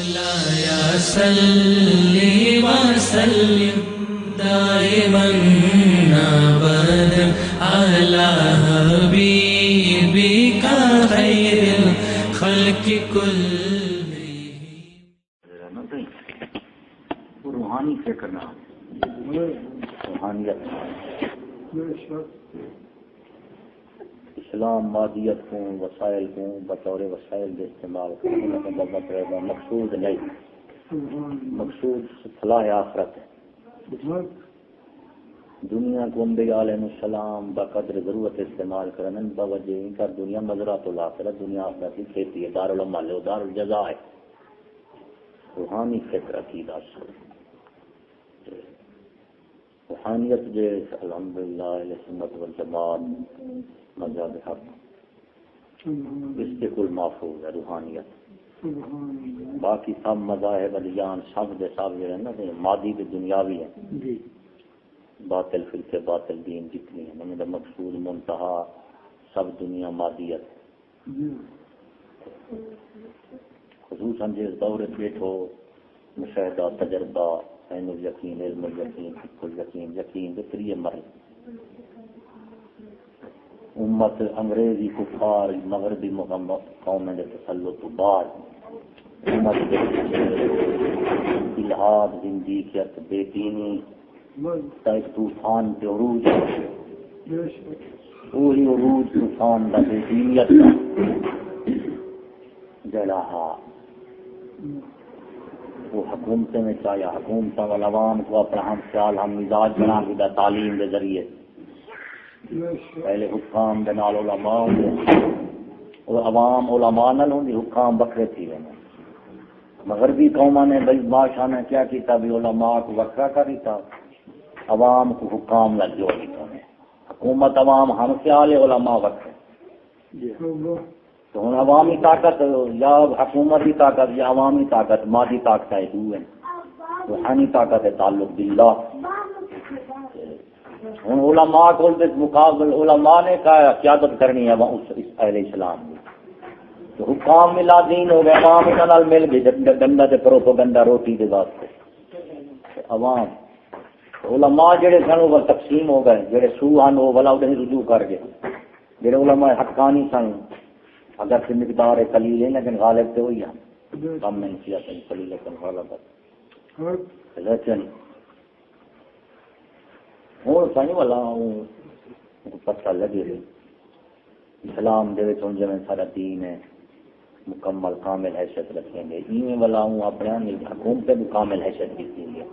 مولاي صل وسلم دائما ابدا على حبيبك خير الخلق كلهم. روحانی فکر نہ روحانیت اسلام مادیت کو وسائل کو بطور وسائل کے استعمال کرنے کا مقصود نہیں، مقصود فلاح آخرت ہے. دنیا کو انبیاء علیہ السلام بقدر ضرورت استعمال کرنے باوجہ کر دنیا مزرعۃ الآخرت، دنیا آخرت کی کھیتی ہے، دارالعمل ہے، دار الجزا ہے. روحانی فکر عقیدہ روحانیت جو الحمدللہ اہل سنت والجماعت مذہب حق اس کے کل محفوظ ہے روحانیت. باقی سب مذاہب ادیان سب دے سب جو ہے نا مادی کے دنیاوی ہیں، باطل فرقے باطل دین جتنی ہیں ان کا مقصود منتہا سب دنیا مادیت. خصوصاً جس دور بیٹھو مشاہدہ تجربہ عین الیقین علم الیقین حق الیقین یقین بطری مرل امت انگریزی کفار مغربی قومیں تسلط بعد امت الہاد زندگیت بے دینی ایک طوفان کے عروج پوری عروج طوفان کا بے دینیت کا جڑا وہ حکومتیں میں چاہیا حکومت والعوام کو اپنا ہم خیال ہم مزاج بنا کے تعلیم کے ذریعے پہلے حکام دے نال علماء ہوندے اور عوام علماء نال ہوندی حکام بکھرے تھی وے. مغربی قوماں نے بھائی بادشاہ نے کیا کیتا بھی علماء کو وکھرا کر دیتا، عوام کو حکام لگ جو دیتا ہے. حکومت عوام ہم خیال علماء وکھرے تو ہوں عوامی طاقت یا حکومتی طاقت یا عوامی طاقت مادی طاقت ہے دو ہیں. روحانی طاقت ہے تعلق باللہ. ہوں علماء کو مقابل علماء نے کہا قیادت کرنی ہے اس اہل اسلام کی تو حکام ملا دین ہو گئے، عوام انہاں مل گئی گندا تے پروپیگنڈا روٹی دے واسطے. عوام علماء جڑے سن وہ تقسیم ہو گئے، جڑے سو ہن وہ والا انہیں رجوع کر گئے. جڑے علماء حقانی سن اگر سے مقدار قلیل ہے لیکن غالب تو وہی ہے کم نہیں کیا قلیل لیکن غالب لیکن ہوں سائیں والا پتہ لگے اسلام دے وچ جے سارا دین ہے مکمل کامل حیثیت رکھیں گے ایویں والا ہوں اپنے حکومت بھی کامل حیثیت دیتی ہے.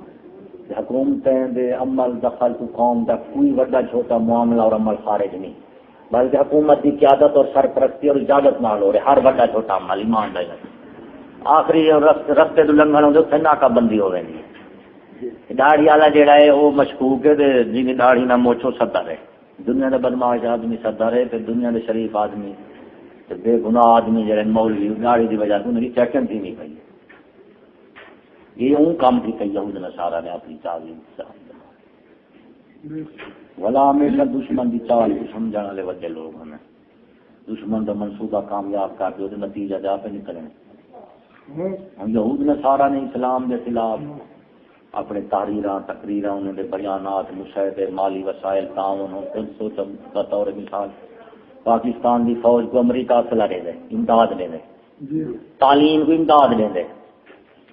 حکومتیں دے عمل دخل تو قوم دا کوئی بڑا چھوٹا معاملہ اور عمل خارج نہیں، بلکہ حکومت کی قیادت اور سرپرستی اور اجازت نال ہو رہے ہر بڑا چھوٹا عمل ایمان دے. آخری رستے تو لنگھن ہوندے تے ناکہ بندی ہو ویندی ہے. داڑھی والا جڑا ہے وہ مشکوک ہے تے جی داڑھی نہ موچو صدر ہے. دنیا دے بدماش آدمی صدر ہے تے دنیا دے شریف آدمی تے بے گناہ آدمی جڑے مولوی داڑھی دی وجہ سے انہاں دی چیکنگ تھی نہیں پئی. یہ اون کام کی کئی یہود نصارا نے اپنی تعلیم ولا ہمیشہ دشمن کی چال کو سمجھنے والے وڈے لوگ ہیں. دشمن کا منصوبہ کامیاب کر کے وہ نتیجہ جا پہ نکلنے. ہم یہود نصارا نے اسلام کے خلاف اپنے تقریراں انہوں نے بیانات مشاہدے مالی وسائل تعاون سوچ بطور مثال پاکستان کی فوج کو امریکہ اصلہ دے دے امداد دے دے، تعلیم کو امداد دے دے،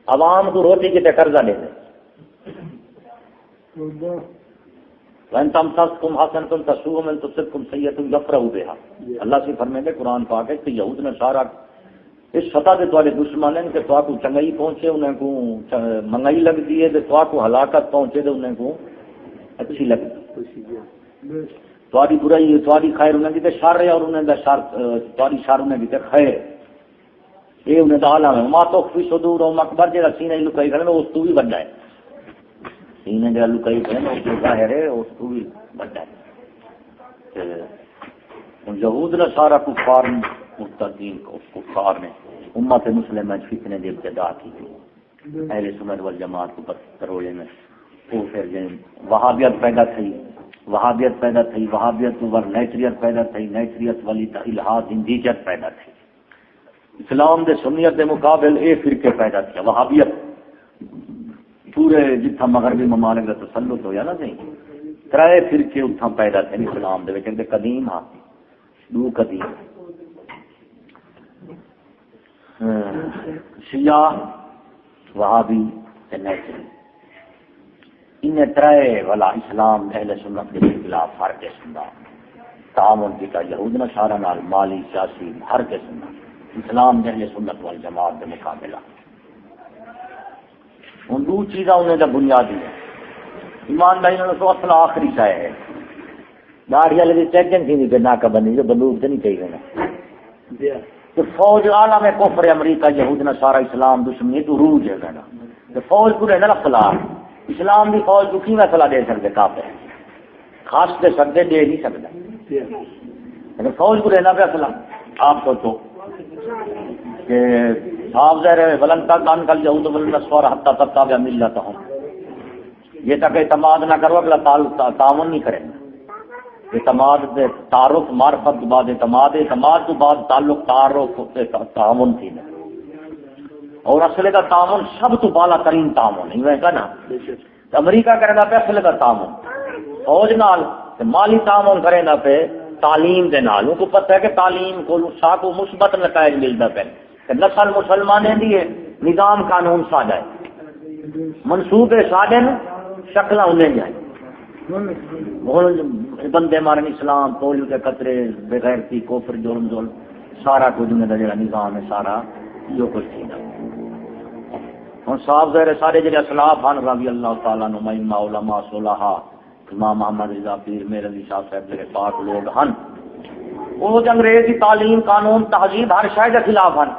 عوام کو روٹی کی قرضہ دے دے. وَإِن تَمْسَسْكُمْ حَسَنَةٌ تَسُؤْهُمْ وَإِن تُصِبْكُمْ سَيِّئَةٌ يَفْرَحُوا بِهَا. اللہ سے فرمائے گے قرآن پاک ہے کہ یہود نصارا اس سطح سے تمہارے دشمن ہیں کہ تو چنگائی پہنچے انہیں کو منگائی لگتی ہے تو کو ہلاکت پہنچے تو انہیں کو اچھی لگتی. تمہاری برائی تمہاری خیر انہیں کی شر ہے اور انہیں شر تمہاری شر انہیں کی خیر. یہ انہیں عالم ہے ما تخفی صدورہم اکبر جڑا سینے لکائی کرے اس تو بھی بڑا ہے. سینے جڑا لکائی کرے اس تو ظاہر ہے اس تو بھی بڑا ہے. یہود نے سارا کفار مستقین کفار نے امت مسلمہ فتنے دی ابتدا کی تھی. اہل سنت والجماعت کو تروڑے میں وہ پھر وہابیت پیدا تھی، وہابیت ور نیچریت پیدا تھی، نیچریت والی الہاد زندگیت پیدا تھی. اسلام دے سنیت دے مقابل اے فرقے پیدا کیا وہابیت پورے جتھا مغربی ممالک کا تسلط ہویا نا نہیں ترائے فرقے اتھا پیدا تھے اسلام دے وچ قدیم ہاں دو قدیم شیعہ وہابی تے نیچری انہیں ترائے والا اسلام اہل سنت کے خلاف ہر قسم کا تعاون کیا یہود نصارہ نال مالی سیاسی ہر قسم کا اسلام اہل سنت والجماعت کے مقابلہ ان دو چیزاں انہیں دا بنیادی ہے ایمانداری نے تو اصل آخری شے ہے داڑھی والے دی چیکنگ تھی کہ ناکہ بندی جو بندوق تے نہیں چاہیے نا تو فوج عالم کفر امریکہ یہود نصارہ اسلام دشمنی تو روج ہے کہنا تو فوج پورے نہ خلاف اسلام دی فوج کو کی مسئلہ دے سکتے کافر خاص دے سکتے دے نہیں سکتا فوج کو رہنا پہ اصلا آپ سوچو کہ صاحب ظاہر ہے ولن تک ان کل یہود ولن نصارى حتى تتبع ملتهم یہ تک اعتماد نہ کرو اگلا تعاون نہیں کرے اعتماد تعارف معرفت بعد اعتماد اعتماد تو بعد تعلق تعارف تعاون تھی اور اصل کا تعاون سب تو بالا ترین تعاون نہیں ہے نا امریکہ کرنا پہ اصل کا تعاون فوج نال مالی تعاون کرنا پہ تعلیم دے نال ان کو پتہ ہے کہ تعلیم کو کو مثبت نتائج ملتا پہ کہ نسل مسلمانیں دیے نظام قانون سادہ ہے منصوبے سادے شکل انہیں جائیں بندے مارن اسلام پولیو کے قطرے بغیرتی کوفر جرم ظلم سارا کچھ انہیں جڑا نظام ہے سارا جو کچھ تھی ہوں صاحب ظاہر سارے جڑے اسلاف ہیں رضی اللہ تعالیٰ نما علماء صلحاء امام محمد رضا پیر میر علی شاہ صاحب جڑے پاک لوگ ہیں وہ انگریزی تعلیم قانون تہذیب ہر شے کے خلاف ہیں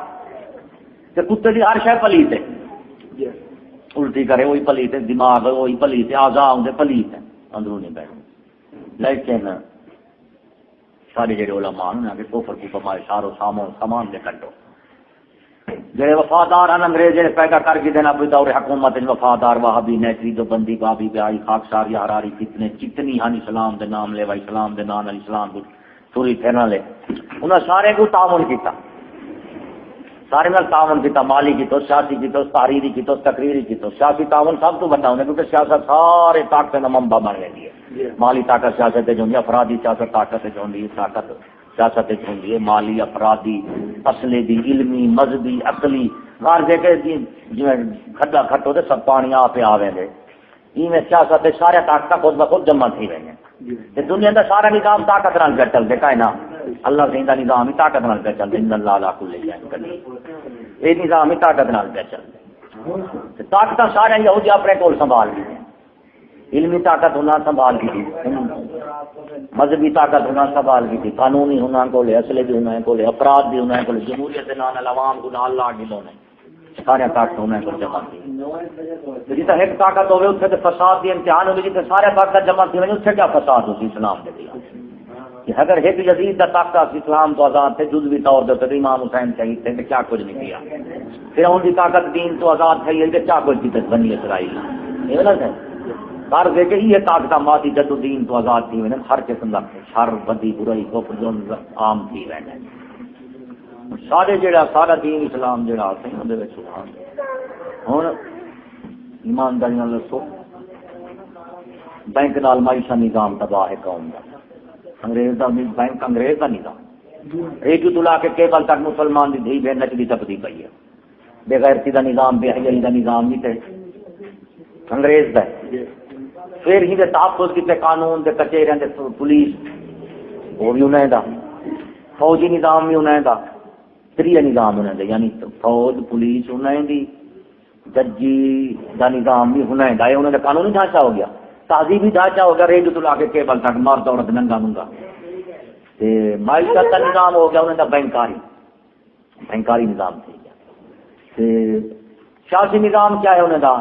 کہ کتے کی ہر شے پلیت ہے الٹی کرے وہی پلیت ہے دماغ وہی پلیت ہے اعضاء ہوں پلیت ہے اندرونی بیٹھ لیکن سارے جڑے علماء ہیں کہ کفر کو ہمارے سارو سامان دے کٹو جڑے وفادار ہیں انگریز جڑے پیدا کر کے دینا پہ دور حکومت وفادار وہابی نیچری جو بندی بابی بیائی خاکسار یا ہراری کتنے جتنی ہیں اسلام دے نام لے اسلام دے نام اسلام کو توری پھیرنا لے انہوں سارے کو تعاون کیتا سارے نال تعاون کیتا مالی کی تو سیاسی کی تو تحریری کی تو تقریری کی تو سیاسی تعاون سب تو بڑا ہونا کیونکہ سیاست سارے طاقت کا منبع بن گئی ہے مالی طاقت سیاست جو ہوندی ہے افرادی سیاست طاقت جو ہوندی ہے طاقت سیاست ہوندی ہے مالی افرادی اصلی دی علمی مذہبی عقلی غار دے کے جی کھڈا کھٹو تے سب پانی آپ آ ویندے میں سیاست سارے طاقت خود بخود جمع تھی ویندے تے دنیا دا سارا نظام طاقت نال چل دے کائنا اللہ دا نظام ہی طاقت نال چل دے ان اللہ علی کل شیء قدیر یہ نظام ہی طاقت نال چل دے طاقت سارے یہودی اپنے کول سنبھال لی علمی طاقت ہونا سنبھال کی مذہبی طاقت ہونا سنبھال کی قانونی ہونا کو لے اصل بھی ہونا کو لے افراد بھی ہونا کو لے جمہوریت نال عوام کو نال لا کے ہونا سارے طاقت ہونا کو جمع کی جیسا ایک طاقت ہوے اتنے فساد دی امتحان ہوگی جیسے سارے طاقت جمع کی ہوئی اتنے کیا فساد ہوتی اسلام کے خلاف اگر ایک یزید کا طاقت اسلام تو آزاد تھے جزوی طور پر امام حسین شہید تھے کیا کچھ نہیں کیا پھر ان کی طاقت دین تو آزاد تھی کیا کچھ کی بنی اسرائیل یہ غلط ہے ہر دے کے یہ طاقت مادی جد دین تو آزاد تھی ہوئے ہر قسم کا شر بدی برائی کفر جرم عام تھی رہنے سارے جڑا سارا دین اسلام جڑا ہے اندر وچ ہن ایمانداری نال دسو بینک نال معاشی نظام تباہ ہے قوم دا انگریز دا بینک انگریز دا نظام ریڈیو تلا کے کیبل تک مسلمان دی دھی بہن نچلی تپتی پئی ہے بے غیرتی دا نظام بے حیائی دا نظام نہیں تے انگریز دا پھر ہی تحفظ کیتے قانون دے کچہریاں دے پولیس وہ بھی انہیں دا فوجی نظام بھی انہیں دا تریہ نظام انہیں دا یعنی فوج پولیس انہیں دی ججی دا نظام بھی انہیں دا یہ انہیں دا قانونی ڈھانچہ ہو گیا تہذیبی ڈھانچہ ہو گیا ریڈیو تو لا کے کیبل تک مرد عورت ننگا ننگا معیشت کا نظام ہو گیا انہیں دا بینکاری نظام تھی گیا سیاسی نظام کیا ہے انہیں دا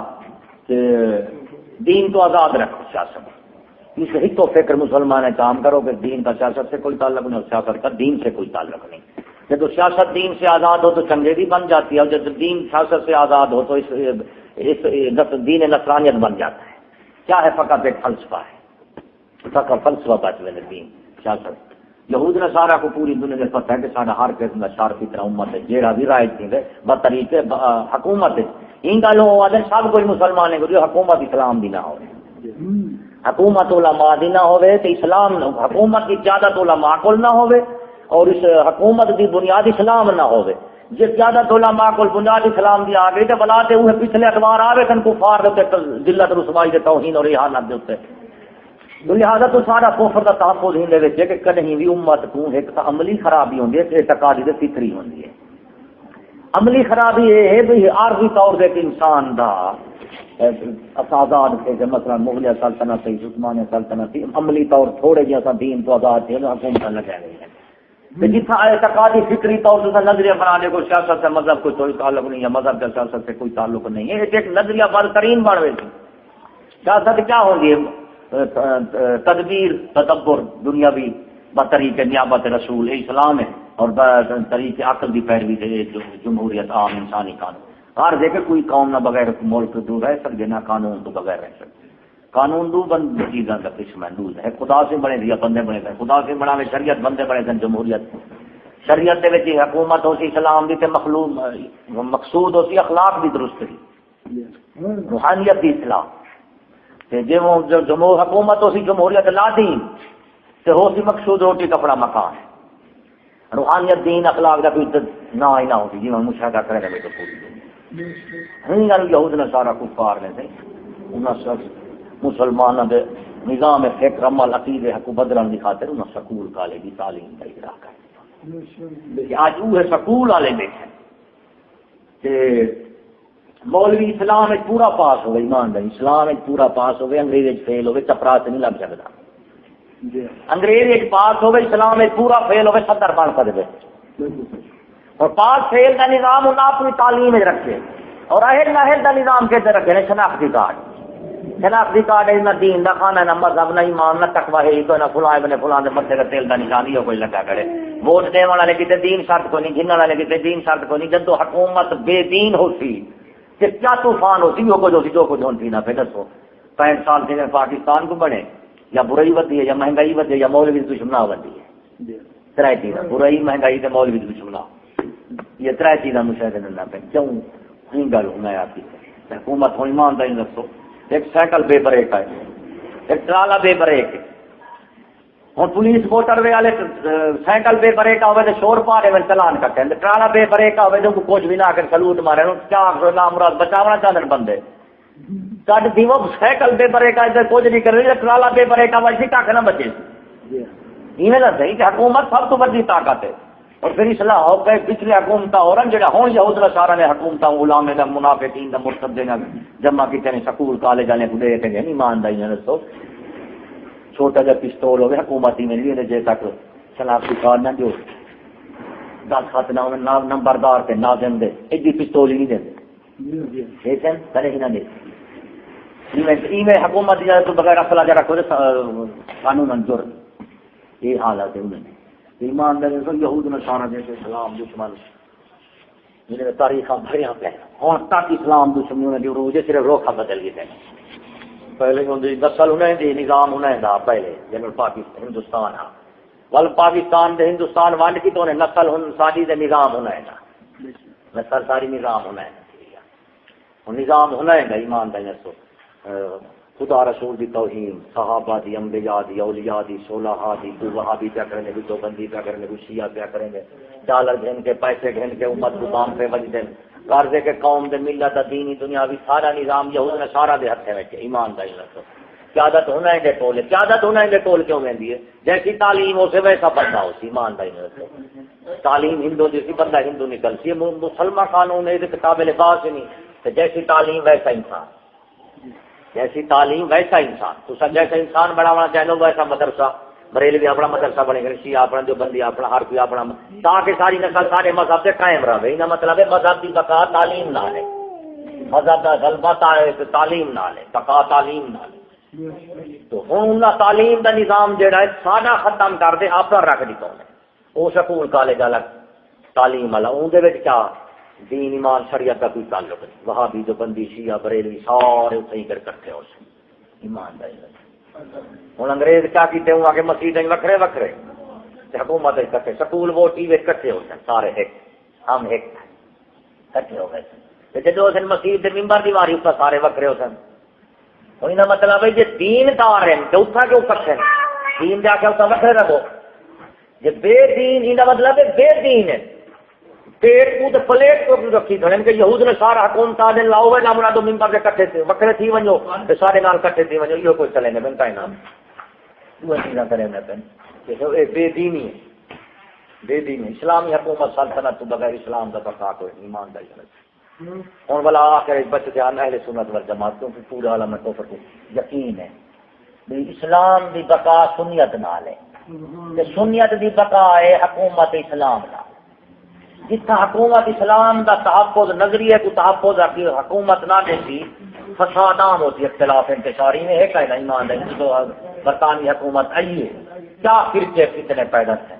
دین تو آزاد رکھو سیاست اس ہی تو فکر مسلمان ہے کام کرو کہ دین کا سیاست سے کوئی تعلق نہیں اور سیاست کا دین سے کوئی تعلق نہیں جب سیاست دین سے آزاد ہو تو چنگے بھی بن جاتی ہے اور جب دین سیاست سے آزاد ہو تو اس دین نصرانیت بن جاتا ہے کیا ہے فقط ایک فلسفہ ہے فقط فلسفہ بچ میں دین سیاست یہود نے سارا کو پوری دنیا میں پتہ ہے کہ سارا ہر قسم کا شر فطرہ امت ہے جیڑا بھی رائج تھی بطریق حکومت ہے ان گلوں آدھے سب کوئی مسلمان ہے کہ حکومت اسلام دی نہ ہو حکومت علماء دی نہ ہوئے تو اسلام حکومت کی قیادت علماء کو نہ ہوئے اور اس حکومت دی بنیاد اسلام نہ ہوئے جس قیادت علماء کو بنیاد اسلام دی آ گئی تو بلاتے ہوئے پچھلے اخبار آوے کن کفار دے ذلت رسوائی دے توہین اور اہانت دے اوتے تو لہذا تو سارا کفر دا تحفظ ہی دے وچ کہ کہیں بھی امت کو ایک عملی خرابی ہوندی ہے اعتقادی تے فطری ہوندی ہے عملی خرابی یہ ہے بھئی عارضی طور سے انسان دا آزاد تھے مثلا مغلیہ سلطنت تھی عثمانیہ سلطنت تھی عملی طور تھوڑے جیسا دین تو آزاد تھے حکومت لگا رہی ہے جتنا اعتقادی فکری طور سے نظریہ بنا دے کوئی سیاست سے مذہب کوئی کوئی تعلق نہیں ہے مذہب کے سیاست سے کوئی تعلق نہیں ہے ایک نظریہ بدترین بڑھ گئی سیاست کیا ہوگی تدبیر تدبر دنیاوی بطریق نیابت رسول اسلام ہے اور طریق عقل کی پیروی سے جمہوریت عام انسانی قانون ہر دیکھے کوئی قوم نہ بغیر ملک دور رہ سکتے نہ قانون تو بغیر رہ سکتے قانون دو بند چیزاں کا قسم محدود ہے خدا سے بنے دیا بندے بنے گئے خدا سے بنا شریعت بندے بنے گئے جمہوریت شریعت دے وچ حکومت ہو سی اسلام دی تے مخلوق مقصود ہو سی اخلاق دی درستی روحانیت دی اصلاح تے جو جمہور حکومت ہو سی جمہوریت لا دین تے ہو سی مقصود روٹی کپڑا مکان روحانیت دین اخلاق دا کوئی نہ ہی نہ ہوتی جی میں مشاہدہ کرے گا تو پوری یہود نے سارا کفار نے تھے انہاں مسلمانوں کے نظام فکر عمل عقیدے کو بدلنے کی خاطر انہوں سکول کالج کی تعلیم کا اجرا کر آج وہ سکول والے بیٹھے کہ مولوی اسلام پورا پاس ہوئے ایمانداری اسلام پورا پاس ہوئے انگریز فیل ہوئے چپرا سے نہیں لگ سکتا انگریز پاس ہوئے اسلام پورا فیل ہوئے 70 بن سکتے اور پاس فیل کا نظام انہیں اپنی تعلیم رکھے اور اہل ناہل کا نظام کیسے رکھے شناختی کارڈ شناختی کارڈ ہے نہ دین دا کھانا نہ مذہب نہ ایمان نہ تقوی ہے تو نہ فلاں ابن فلاں دے متھے تے تیل دا نشان ہی کوئی لگا کرے ووٹ دے والے کتے دین شرط کو نہیں گنن والے کتے دین شرط کو نہیں جدو حکومت بے دین ہوتی کہ کیا طوفان ہوتی وہ کچھ ہوتی جو کچھ ہوتی نہ پھر دسو 65 سال سے پاکستان کو بنے یا برائی ودی ہے یا مہنگائی ودی ہے یا مولوی دشمنا ودی ہے ترے چیزاں برائی مہنگائی تے مولوی دشمنا یہ ترے چیزاں مشاہدے نہ پہ کیوں این گل میں آپ کی حکومت ہو ایمانداری رکھو ایک سائیکل بے بریک ہے ایک ٹرالا بے بریک ہے ہوں پولیس موٹر وے والے سائیکل بے بریک ہوئے تو شور پا رہے چلان کٹے ٹرالا بے بریک ہوئے تو کچھ بھی نہ کر سلوٹ مارے کیا نام مراد بچاونا چاہتے بندے کٹ دی وہ سائیکل بے بریک ادھر کچھ نہیں کر رہی ٹرالا بے بریک ویسے کھ نہ بچے ایویں نہ صحیح کہ حکومت سب تو بڑی طاقت ہے اور پھر اصلاح ہو گئے پچھلے حکومت اور جڑا ہوں یہود نصارا نے حکومت غلامے دا منافقین دا مرتد دینا جمع کیتے نے سکول کالج والے کو دے کے نہیں ایمانداری نے دسو چھوٹا جا پستول ہوے حکومتی میں نہیں جے تک شناختی کارڈ نہ دیو 10 خط نہ نمبردار تے ناظم دے ایڈی پستول ہی نہیں دے ایسن کرے ہی نہ دے ایویں حکومت دی بغیر اصلاح جا رکھو قانون منظور یہ حالت ہے انہوں نے ایمانداری یہود نصارا جیسے اسلام دشمن جنہیں تاریخ بھرے پہ ہوں تک اسلام دشمنوں نے روز صرف روکھا بدل گئے پہلے نسل انہیں دی نظام انہیں دا پہلے جنرل پاکستان ہندوستان ہاں ول پاکستان دے ہندوستان ونڈ کی تو نسل ساری دے نظام انہیں دا نسل ساری نظام انہیں نظام انہیں دا ایمانداری نسو خدا رسول دی توہین صحابہ دی انبیاء دی اولیاء دی صلحاء دی کو وہابی پیا کریں گے تو بندی پیا کریں گے شیعہ پیا کریں گے ڈالر گھن کے پیسے گھن کے امت کو کام پہ وج دیں قرضے کے قوم دے ملت دینی دنیاوی سارا نظام یہود نے سارا دے ہتھے میں ایمانداری رکھو قیادت ہونا ہے ٹول قیادت ہونا ہے ٹول کیوں ویندی ہے جیسی تعلیم ہو سے ویسا بندہ ہو سی ایمانداری رکھو تعلیم ہندو جیسی بندہ ہندو نکل سی مسلمان قانون ہے کتاب لباس نہیں تو جیسی تعلیم ویسا انسان جیسی تعلیم ویسا انسان تو سب جیسا انسان بڑھانا چاہو ویسا مدرسہ بریلوی اپنا مدرسہ بنے گا شیعہ اپنا جو بندی اپنا ہر کوئی اپنا تاکہ ساری نسل سارے مذہب سے قائم رہے یہ مطلب ہے مذہب کی بقا تعلیم نہ لے مذہب کا غلبہ تعلیم نہ لے بقا تعلیم نہ لے تو ہوں تعلیم کا نظام جہاں ہے سارا ختم کر دے اپنا رکھ دیتا وہ سکول کالج الگ تعلیم والا اندر کیا دین ایمان شریعت کا کوئی تعلق نہیں وہابی جو بندی شیعہ بریلوی سارے اتنے کر کٹھے ہو ایمانداری ہوں انگریز کیا کیتے ہوں آگے مسیح وکھرے وکھرے حکومت اکٹھے سکول وہ ٹی وی اکٹھے ہوتے ہیں سارے ایک ہم ایک اکٹھے ہو گئے جدو اس مسیح کے ممبر دی واری اتنا سارے وکرے ہوتے ہیں وہی نا مطلب ہے جی دین دار ہیں تو اتنا کیوں کٹھے ہیں دین جا کے اتنا وکرے رکھو جی بے دین یہ مطلب ہے بے دین ہے پیٹ کو پلیٹ کو رکھی کھڑے کہ یہود نے سارا حکومت دن لاؤ نہ بنا دو ممبر سے کٹھے تھے وکرے تھی ونجو تے سارے نال کٹھے تھی ونجو یہ کوئی چلے نہ بن کائنا وہ چیزاں کرے نہ پن کہ اے بے دینی ہے بے دین اسلامی حکومت سلطنت تو بغیر اسلام کا بقا کوئی ایمان دا ہوں والا آخر بچ جان اہل سنت والجماعت کیونکہ پورا عالم کفر کو یقین ہے بھی اسلام دی بقا سنیت نال ہے کہ سنیت دی بقا ہے حکومت اسلام نال جتنا حکومت اسلام دا تحفظ نظریے کو تحفظ رکھی حکومت نہ دیتی فساد عام ہوتی اختلاف انتشاری میں ایک ہے نا ایمان ہے جو برطانوی حکومت آئی ہے کیا فرقے کتنے پیدا تھے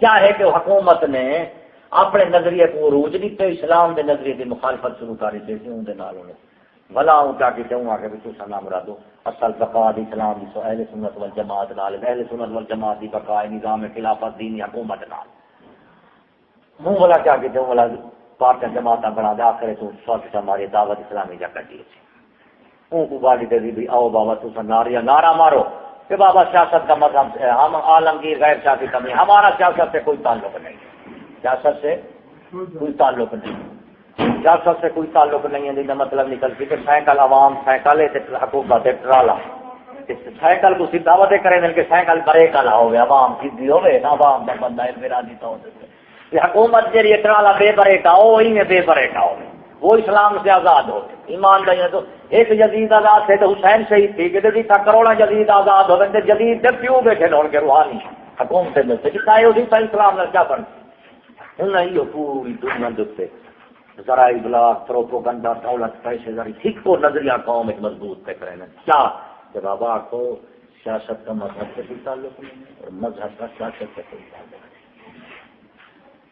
کیا ہے کہ حکومت نے اپنے نظریے کو عروج دیتے اسلام کے نظریے کی مخالفت شروع کری تھی اندر انہیں بھلا ہوں کیا کہ کہوں آگے بھی تو نام مرادو اصل بقا اسلام کی اہل سنت والجماعت نال اہل سنت والجماعت کی بقا نظام خلافت دینی حکومت نال ہوں بلا کیا کہ کہوں بلا پارٹی جماعت بنا دے آخر تو سوچ ہماری دعوت اسلامی جا کر دیے ان کو گاڑی دے دی بھی آؤ بابا تو ناریا نعرہ مارو کہ بابا سیاست کا مذہب ہے ہم عالمگیر غیر سیاسی کمی ہمارا سیاست سے کوئی تعلق نہیں سیاست سے کوئی تعلق نہیں سیاست سے کوئی تعلق نہیں ہے جن مطلب نکلتی کہ سائیکل عوام سائیکل حکومت ٹرالا سائیکل کو سیدھا وے کریں کہ سائیکل بریک والا ہو گیا عوام سیدھی ہوگی نہ عوام کا بندہ ہے میرا دیتا ہو حکومت جی ٹرالا بے بریکا وہی میں بے بریکا ہو وہ اسلام سے آزاد ہو ایمان نہیں ہے تو ایک جدید آزاد تھے تو حسین شہید تھی کہ تھا کروڑا جدید آزاد ہو گئے جدید جب کیوں بیٹھے لوڑ کے روحانی حکومت میں سے چاہے اسی طرح اسلام نے کیا بن نہیں پوری دنیا دکھتے ذرائع ابلاغ پروپیگنڈا دولت پیسے ذریعے ٹھیک کو نظریہ قوم ایک مضبوط پہ کریں کیا کہ بابا کو سیاست کا مذہب سے کوئی تعلق نہیں ہے اور مذہب کا سیاست سے کوئی تعلق نہیں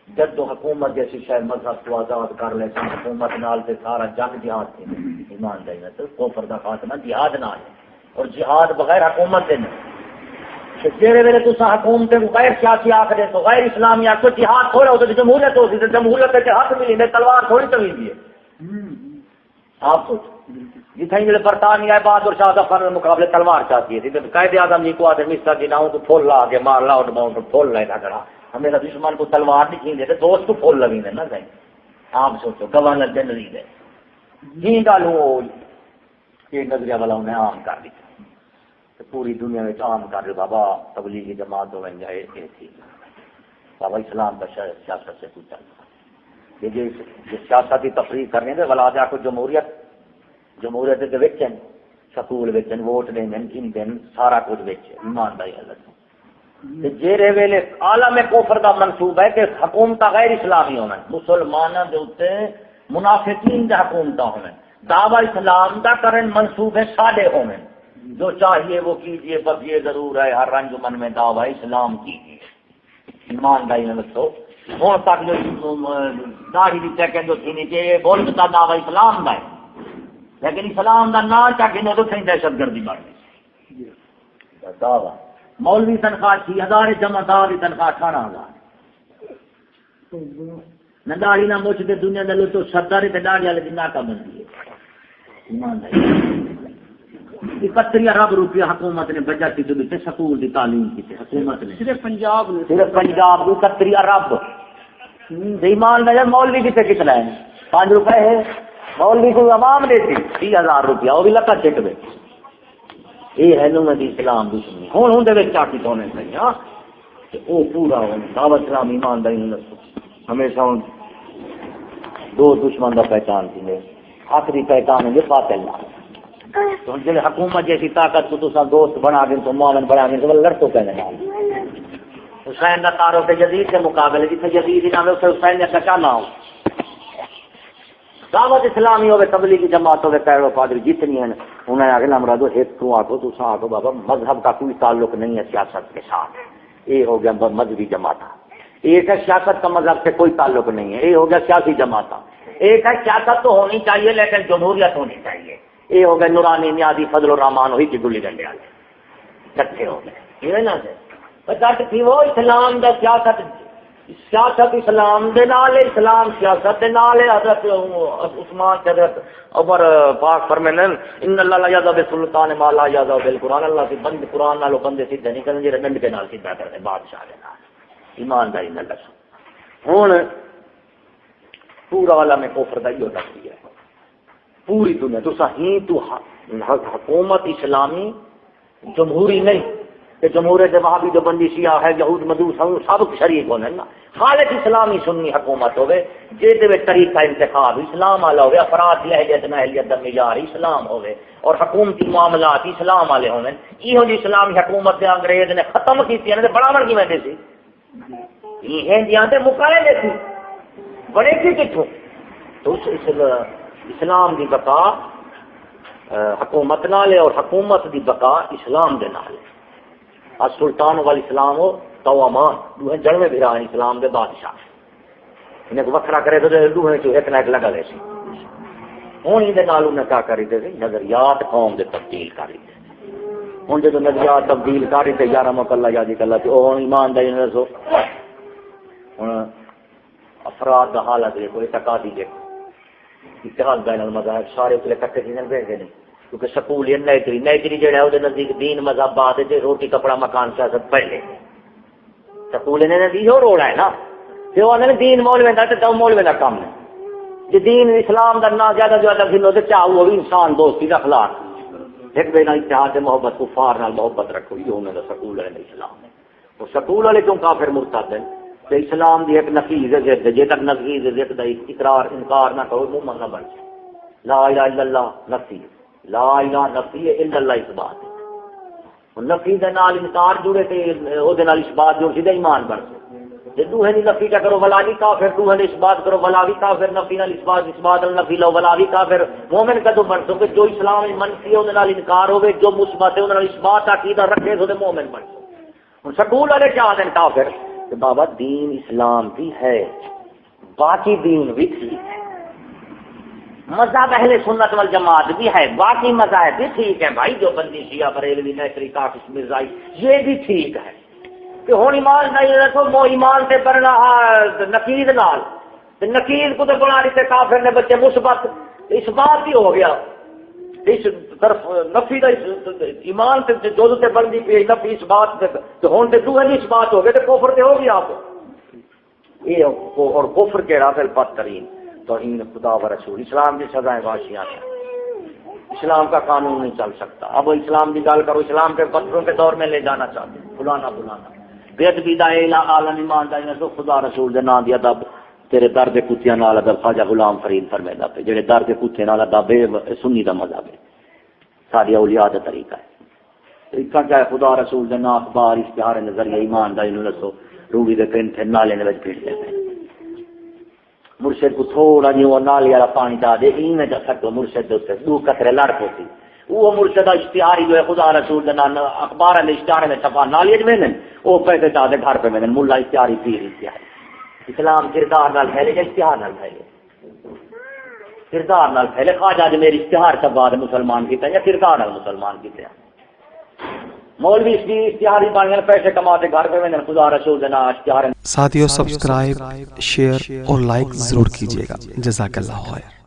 جب تو حکومت جیسی شاید مذہب کو آزاد کر لیتے حکومت نال سے سارا جنگ جہاد تھے ایمان دہنا تو کوفر کا خاتمہ جہاد نال ہے اور جہاد بغیر حکومت دے نہیں جیڑے ویلے تو حکومت غیر سیاسی آخر تو غیر اسلامی آخر جہاد تھوڑا ہوتا جمہوریت ہوتی تو جمہوریت کے ہاتھ ملی میں تلوار تھوڑی چلی دی ہے آپ سوچو جتنے میرے برطانیہ بہادر شاہ ظفر مقابلے تلوار چاہتی ہے قائد اعظم جی کو آتے مستر جی نہ کو پھول لا کے مار لا اور پھول لے جھگڑا ہمیرا دشمن کو تلوار نہیں کھینچے تھے دوست کو پھول لگی نہ کہیں آپ سوچو گورنر جنرل ہے جی گالو یہ نظریہ والا انہیں عام کر دی پوری دنیا میں عام کر رہے بابا تبلیغی جماعت ہو جائے تھی بابا اسلام کا سیاست سے کچھ چلتا یہ سیاستی تفریح کرنے دے ولا جا کو جمہوریت کے وچن سکول وچن ووٹ دیں کی دین سارا کچھ وچ ایمانداری حالت جیرے ویلے عالم کفر کا منصوبہ ہے کہ حکومت غیر اسلامی ہونا مسلمانوں کے اتنے منافقین کا حکومت ہونا دعوی اسلام کا کرن منصوبے سادے ہونے جو چاہیے وہ کیجیے بس یہ ضرور ہے ہر رنج من میں دعوی اسلام کیجیے ایمانداری میں بچو ہوں تک جو داڑھی بھی چیکیں جو تھی نیچے یہ بولتا دعوی اسلام کا ہے لیکن اسلام کا نام چاہیے تو صحیح دہشت گردی بڑھ گئی دعوی مولوی تنخواہ 6000 جمعدار کی تنخواہ 18000 نہ داڑھی نہ مچ کے دنیا دے تو صدر تے داڑھی والے دی ناکا بنتی ہے ایمانداری 31 ارب روپیہ حکومت نے بجٹ کی دیتے سکول کی تعلیم کی حکومت نے صرف پنجاب کو 31 ارب ایمان نظر مولوی کتنے کتنا ہے 5 روپے ہے مولوی کو عوام دیتی 30,000 روپیہ وہ بھی لکا چیک دے یہ ہے نو دی اسلام دشمنی ہوں ہوں دے چاٹی ہونے چاہیے ہاں وہ پورا ہو دعوت اسلام ایمانداری ہمیشہ دو دشمن کا پہچان تھی آخری پہچان ہے باطل تو جب حکومت جیسی طاقت کو تو دوست بنا دیں تو معاون بنا دیں تو لڑ تو کہنے حسین کا تعارف جدید کے مقابلے جتنے جدید ہی نام ہے حسین نے کچانا ہو دعوت اسلامی ہوئے تبلیغی جماعت ہوئے پیرو پادری جتنی ہیں انہیں آگے نمرہ دو ایک تو آگو تو آگو بابا مذہب کا کوئی تعلق نہیں ہے سیاست کے ساتھ یہ ہو گیا مذہبی جماعت ایک ہے سیاست کا مذہب سے کوئی تعلق نہیں ہے یہ ہو گیا سیاسی جماعت ایک ہے سیاست تو ہونی چاہیے لیکن جمہوریت ہونی چاہیے یہ ہو گئے نورانی نیازی فضل الرحمان ہوئی کی گلی ڈنڈے والے کٹھے ہو گئے یہ نا جٹ تھی وہ اسلام دا سیاست اسلام دے نال ہے، اسلام سیاست دے نال ہے. حضرت عثمان حضرت عمر پاک فرمانے ان اللہ لا یذا بالسلطان ما لا یذا بالقران، اللہ کی بند قرآن نالو بندے سیدھے نہیں کرن جڑے ڈنڈ کے نال سیدھا کرتے بادشاہ دے نال. ایمانداری نال دسو ہن پورا عالم کفر دا یہ تفسیر ہے پوری دنیا تو صحیح تو حکومت اسلامی جمہوری نہیں کہ جمہوریت وہابی جو بندی شیعہ ہے یہود مجوس سب شریک ہونے نا. خالص اسلامی سنی حکومت ہوے جے دے طریقہ انتخاب اسلام والا ہوے، افراد کی اہلیت نااہلیت دا معیار اسلام ہوے اور حکومتی معاملات اسلام والے ہونے. یہ جی اسلامی حکومت دے انگریز نے ختم کیتی نے بڑاون کی وجہ سی یہ دیاں تے مکائے دے سی بڑے کی کتھوں. تو اسلام دی بقا حکومت نال ہے اور حکومت دی بقا اسلام دے نال ہے. السلطان والاسلام ہو تو امان دوہیں جڑویں بھی رہا اسلام دے بادشاہ انہیں کو وکھرا کرے تو دوہیں چو ایک نہ ایک لگا لے سی. ہوں یہ نال انہیں کیا کری دے نظریات قوم دے تبدیل کری دے. ہوں جب نظریات تبدیل کری دے یارہ مکلا یادی کلا تے وہ ایمانداری نہ دسو. ہوں افراد دا حالت دیکھو اعتقادی دیکھو اتحاد بین المذاہب سارے اتنے کٹھے تھی بیٹھے نہیں کیونکہ سکول یہ نیچری جہاں ہے وہ نزدیک دین مذہب بعد روٹی کپڑا مکان سیاست پہلے سکول نزدیک ہو روڑا ہے نا پھر وہ دین مولوی دا تو مولوی دا کام ہے. جی دین اسلام دا نہ زیادہ زیادہ کھلو تو چاہو وہ بھی انسان دوستی دا اخلاق ایک بے نال اتحاد محبت کفار نال محبت رکھو یہ انہوں نے سکول والے اسلام ہے. وہ سکول والے کیوں کافر مرتد ہیں تو اسلام دی ایک نفیذ ضد جے تک نفیذ ضد دا اقرار انکار نہ کرو منہ نہ بن لا الہ الا اللہ نفی لا الہ نفی الا اللہ اثبات. نفی دے نال انکار جڑے تے او دے نال اثبات جو سیدھا ایمان بن جے دوہے دی نفی کرو ولا بھی کافر دوہے دی اثبات کرو ولا بھی کافر نفی نال اثبات نفی لو ولا بھی کافر. مومن کدو بن سکے جو اسلام منفی ہے او دے نال انکار ہوے جو مثبت ہے او دے نال اثبات عقیدہ رکھے تو مومن بن سکے. ہن سکول والے کیا دین کافر کہ بابا دین اسلام بھی ہے باقی دین بھی ٹھیک ہے مذہب اہل سنت والجماعت بھی ہے باقی مذاہب بھی ٹھیک ہے بھائی جو بندی شیعہ بریلوی نیسری کاکش مرزائی یہ بھی ٹھیک ہے کہ ہوں ایمان نہیں رکھو مو ایمان سے بڑھنا نقید نال نقید کو تو بنا دیتے کافر نے بچے مثبت اس بات ہی ہو گیا اس طرف نفی دا ایمان سے جو تے بندی پہ نفی اس بات سے تو ہوں تے دوہری اس بات ہو گئے تو کفر تے ہو گیا آپ یہ اور کفر کے رافل بدترین توہین خدا و رسول اسلام کی سزائیں واشیاں ہیں. اسلام کا قانون نہیں چل سکتا. اب اسلام کی گال کرو اسلام کے پتھروں کے دور میں لے جانا چاہتے بلانا بے ادبی دا عالم ایمانداری نے تو خدا رسول دے نام دی ادب تیرے درد کتیاں نال ادب خواجہ غلام فرید فرمیدا پہ جڑے درد کتے نال ادب سنی دا مذہب ہے ساری اولیاء دا طریقہ ہے. اس کا کیا خدا رسول دے نام اخبار اشتہار نظریہ ایمانداری نو دسو روبی دے پن تھے نالے دے وچ پھر دے مرشد کو تھوڑا جی وہ نالی والا پانی ڈا دے میں جا سکو مرشد سے دو قطرے لڑ پوتی وہ مرشد اشتہاری جو ہے خدا رسول دے نام اخبار میں اشتہار میں چھپا نالی میں نے وہ پیسے ڈا دے گھر پہ میں نے ملا اشتہاری پیر اشتہاری. اسلام کردار نال پھیلے یا اشتہار نال پھیلے کردار نال پھیلے خواجہ جو میری اشتہار سے بعد مسلمان کیتے یا کردار نال مسلمان کیتے مولوی اشتہاری بن گئے پیسے کماتے گھر پہ میں نے خدا رسول دے نام اشتہار. ساتھیو سبسکرائب شیئر اور لائک ضرور کیجیے گا. جزاک اللہ خیر.